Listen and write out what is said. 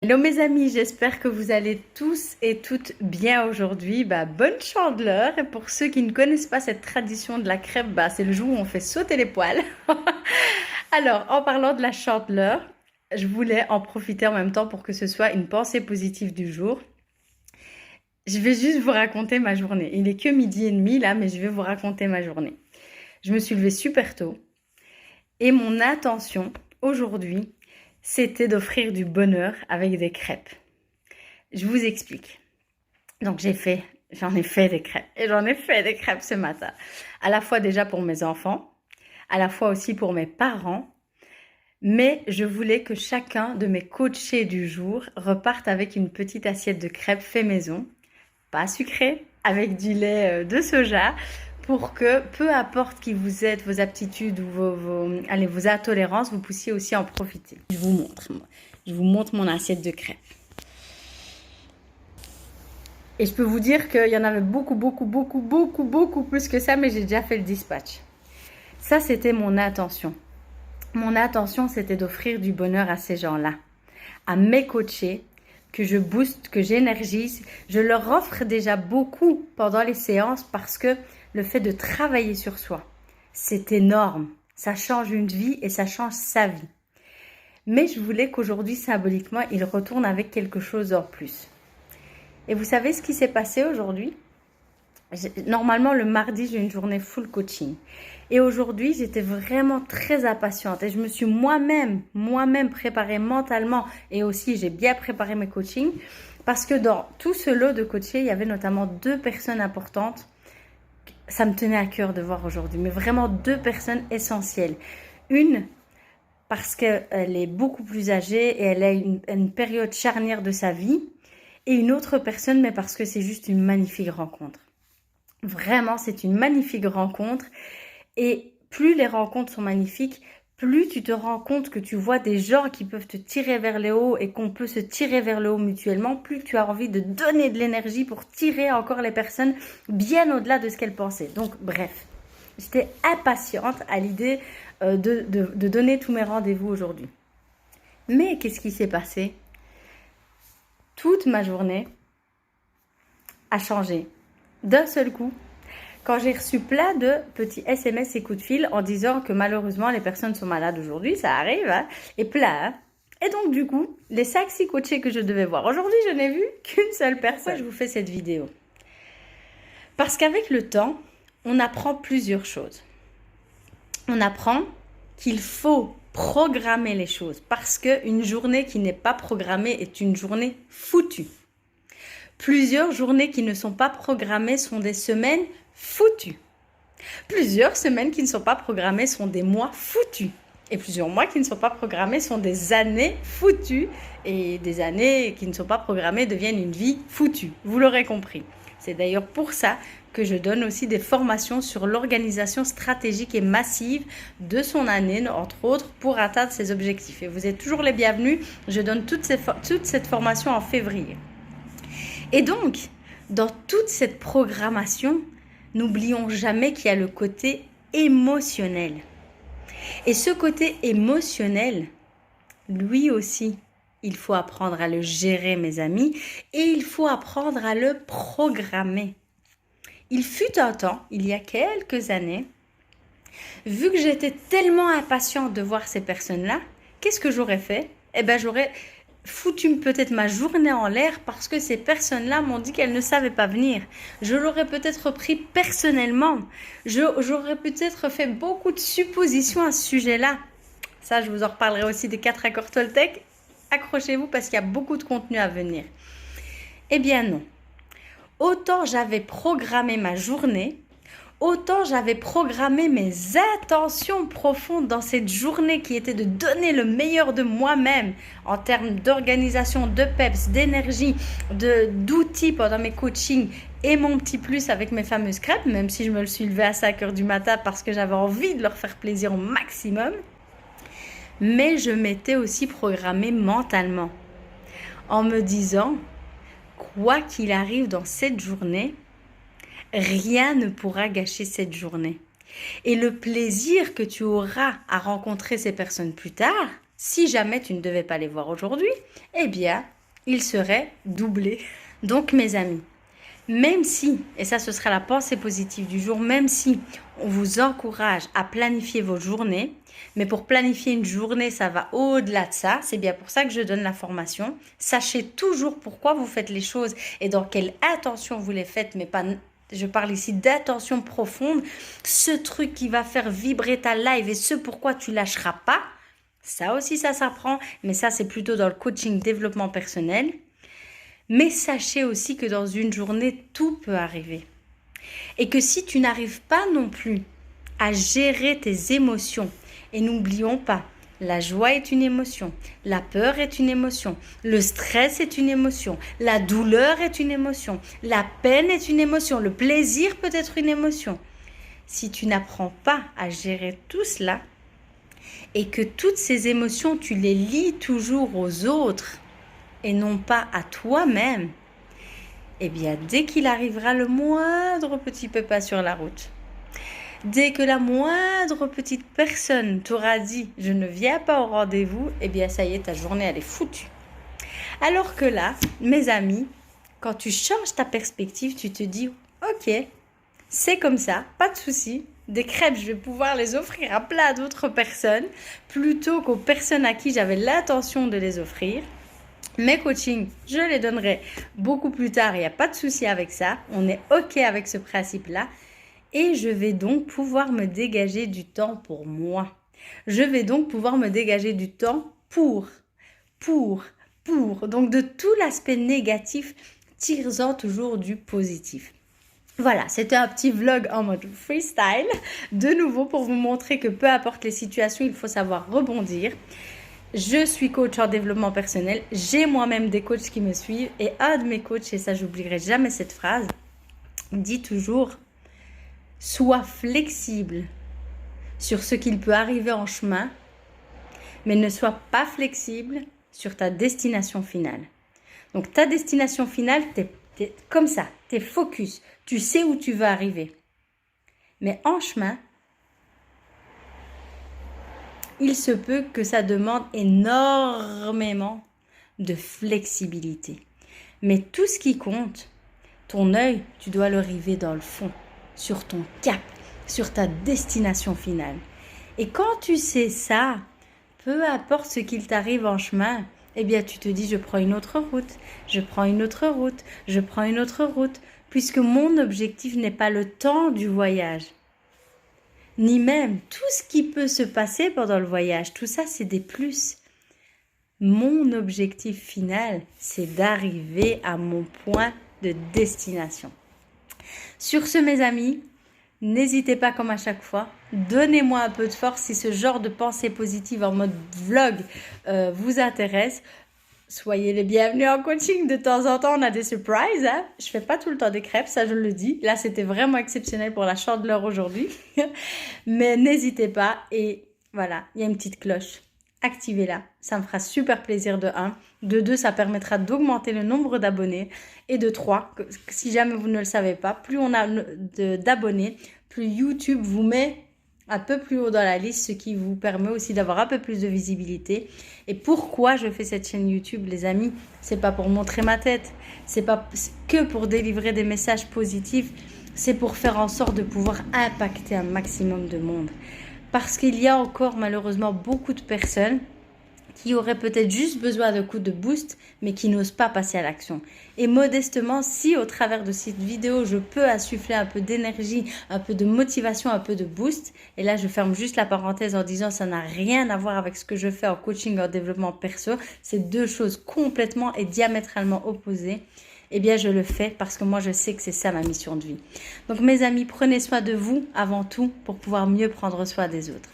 Hello mes amis, j'espère que vous allez tous et toutes bien aujourd'hui. Bonne Chandeleur. Et pour ceux qui ne connaissent pas cette tradition de la crêpe, c'est le jour où on fait sauter les poils. Alors, en parlant de la Chandeleur, je voulais en profiter en même temps pour que ce soit une pensée positive du jour. Je vais juste vous raconter ma journée. Il est que 12h30 là, mais je vais vous raconter ma journée. Je me suis levée super tôt et mon intention aujourd'hui, c'était d'offrir du bonheur avec des crêpes. Je vous explique. Donc j'en ai fait des crêpes. Et j'en ai fait des crêpes ce matin. À la fois déjà pour mes enfants, à la fois aussi pour mes parents. Mais je voulais que chacun de mes coachés du jour reparte avec une petite assiette de crêpes fait maison. Pas sucrée, avec du lait de soja. Pour que, peu importe qui vous êtes, vos aptitudes ou vos intolérances, vous puissiez aussi en profiter. Je vous montre mon assiette de crêpes. Et je peux vous dire qu'il y en avait beaucoup plus que ça, mais j'ai déjà fait le dispatch. Ça, c'était mon intention. Mon intention, c'était d'offrir du bonheur à ces gens-là, à mes coachés, que je booste, que j'énergise. Je leur offre déjà beaucoup pendant les séances parce que le fait de travailler sur soi, c'est énorme. Ça change une vie et ça change sa vie. Mais je voulais qu'aujourd'hui, symboliquement, ils retournent avec quelque chose en plus. Et vous savez ce qui s'est passé aujourd'hui? Normalement, le mardi, j'ai une journée full coaching. Et aujourd'hui, j'étais vraiment très impatiente. Et je me suis moi-même préparée mentalement. Et aussi, j'ai bien préparé mes coachings. Parce que dans tout ce lot de coachés, il y avait notamment 2 personnes importantes. Ça me tenait à cœur de voir aujourd'hui. Mais vraiment 2 personnes essentielles. Une, parce qu'elle est beaucoup plus âgée et elle a une période charnière de sa vie. Et une autre personne, mais parce que c'est juste une magnifique rencontre. Vraiment, c'est une magnifique rencontre. Et plus les rencontres sont magnifiques, plus tu te rends compte que tu vois des gens qui peuvent te tirer vers le haut et qu'on peut se tirer vers le haut mutuellement, plus tu as envie de donner de l'énergie pour tirer encore les personnes bien au-delà de ce qu'elles pensaient. Donc, bref, j'étais impatiente à l'idée de donner tous mes rendez-vous aujourd'hui. Mais qu'est-ce qui s'est passé? Toute ma journée a changé d'un seul coup quand j'ai reçu plein de petits SMS et coups de fil en disant que malheureusement les personnes sont malades aujourd'hui, ça arrive, hein, et plein. Et donc du coup, les 5-6 coachés que je devais voir aujourd'hui, je n'ai vu qu'une seule personne. Pourquoi je vous fais cette vidéo? Parce qu'avec le temps, on apprend plusieurs choses. On apprend qu'il faut programmer les choses parce qu'une journée qui n'est pas programmée est une journée foutue. Plusieurs journées qui ne sont pas programmées sont des semaines foutues. Plusieurs semaines qui ne sont pas programmées sont des mois foutus. Et plusieurs mois qui ne sont pas programmés sont des années foutues. Et des années qui ne sont pas programmées deviennent une vie foutue. Vous l'aurez compris. C'est d'ailleurs pour ça que je donne aussi des formations sur l'organisation stratégique et massive de son année, entre autres, pour atteindre ses objectifs. Et vous êtes toujours les bienvenus. Je donne toute cette formation en février. Et donc, dans toute cette programmation, n'oublions jamais qu'il y a le côté émotionnel. Et ce côté émotionnel, lui aussi, il faut apprendre à le gérer, mes amis, et il faut apprendre à le programmer. Il fut un temps, il y a quelques années, vu que j'étais tellement impatiente de voir ces personnes-là, qu'est-ce que j'aurais fait? J'aurais foutu peut-être ma journée en l'air parce que ces personnes-là m'ont dit qu'elles ne savaient pas venir. Je l'aurais peut-être pris personnellement. J'aurais peut-être fait beaucoup de suppositions à ce sujet-là. Ça, je vous en reparlerai aussi des 4 accords Toltec. Accrochez-vous parce qu'il y a beaucoup de contenu à venir. Eh bien non. Autant j'avais programmé ma journée, autant j'avais programmé mes intentions profondes dans cette journée qui était de donner le meilleur de moi-même en termes d'organisation, de peps, d'énergie, d'outils pendant mes coachings et mon petit plus avec mes fameuses crêpes, même si je me suis levée à 5h du matin parce que j'avais envie de leur faire plaisir au maximum. Mais je m'étais aussi programmée mentalement en me disant, quoi qu'il arrive dans cette journée, rien ne pourra gâcher cette journée. Et le plaisir que tu auras à rencontrer ces personnes plus tard, Si jamais tu ne devais pas les voir aujourd'hui, eh bien, ils seraient doublés. Donc, mes amis, même si, et ça ce sera la pensée positive du jour, même si on vous encourage à planifier vos journées, mais pour planifier une journée, ça va au-delà de ça, c'est bien pour ça que je donne la formation. Sachez toujours pourquoi vous faites les choses et dans quelle intention vous les faites, mais pas, je parle ici d'intention profonde, ce truc qui va faire vibrer ta life et ce pourquoi tu lâcheras pas, ça aussi ça s'apprend, mais ça c'est plutôt dans le coaching développement personnel. Mais sachez aussi que dans une journée, tout peut arriver. Et que si tu n'arrives pas non plus à gérer tes émotions, et n'oublions pas, la joie est une émotion, la peur est une émotion, le stress est une émotion, la douleur est une émotion, la peine est une émotion, le plaisir peut être une émotion. Si tu n'apprends pas à gérer tout cela, et que toutes ces émotions, tu les lies toujours aux autres, et non pas à toi-même, eh bien, dès qu'il arrivera le moindre petit pépin sur la route, dès que la moindre petite personne t'aura dit « je ne viens pas au rendez-vous », eh bien, ça y est, ta journée, elle est foutue. Alors que là, mes amis, quand tu changes ta perspective, tu te dis « ok, c'est comme ça, pas de souci. Des crêpes, je vais pouvoir les offrir à plein d'autres personnes plutôt qu'aux personnes à qui j'avais l'intention de les offrir. » Mes coachings, je les donnerai beaucoup plus tard, il n'y a pas de souci avec ça. On est OK avec ce principe-là. Et je vais donc pouvoir me dégager du temps pour moi. Je vais donc pouvoir me dégager du temps pour. Donc de tout l'aspect négatif, tire-en toujours du positif. Voilà, c'était un petit vlog en mode freestyle. De nouveau pour vous montrer que peu importe les situations, il faut savoir rebondir. Je suis coach en développement personnel, j'ai moi-même des coachs qui me suivent et un de mes coachs, et ça j'oublierai jamais cette phrase, dit toujours « Sois flexible sur ce qu'il peut arriver en chemin, mais ne sois pas flexible sur ta destination finale. » Donc ta destination finale, t'es comme ça, t'es focus, tu sais où tu veux arriver. Mais en chemin, il se peut que ça demande énormément de flexibilité. Mais tout ce qui compte, ton œil, tu dois le river dans le fond, sur ton cap, sur ta destination finale. Et quand tu sais ça, peu importe ce qu'il t'arrive en chemin, eh bien tu te dis je prends une autre route, je prends une autre route, je prends une autre route, puisque mon objectif n'est pas le temps du voyage. Ni même tout ce qui peut se passer pendant le voyage. Tout ça, c'est des plus. Mon objectif final, c'est d'arriver à mon point de destination. Sur ce, mes amis, n'hésitez pas comme à chaque fois. Donnez-moi un peu de force si ce genre de pensée positive en mode vlog vous intéresse. Soyez les bienvenus en coaching. De temps en temps, on a des surprises. Hein. Je fais pas tout le temps des crêpes, ça je le dis. Là, c'était vraiment exceptionnel pour la chandeleur aujourd'hui. Mais n'hésitez pas. Et voilà, il y a une petite cloche. Activez-la. Ça me fera super plaisir de 1. De 2, ça permettra d'augmenter le nombre d'abonnés. Et de 3, si jamais vous ne le savez pas, plus on a d'abonnés, plus YouTube vous met un peu plus haut dans la liste, ce qui vous permet aussi d'avoir un peu plus de visibilité. Et pourquoi je fais cette chaîne YouTube, les amis? C'est pas pour montrer ma tête, c'est pas que pour délivrer des messages positifs, c'est pour faire en sorte de pouvoir impacter un maximum de monde. Parce qu'il y a encore malheureusement beaucoup de personnes qui auraient peut-être juste besoin d'un coup de boost, mais qui n'osent pas passer à l'action. Et modestement, si au travers de cette vidéo, je peux insuffler un peu d'énergie, un peu de motivation, un peu de boost, et là, je ferme juste la parenthèse en disant ça n'a rien à voir avec ce que je fais en coaching, en développement perso, c'est deux choses complètement et diamétralement opposées. Eh bien, je le fais parce que moi, je sais que c'est ça ma mission de vie. Donc, mes amis, prenez soin de vous avant tout pour pouvoir mieux prendre soin des autres.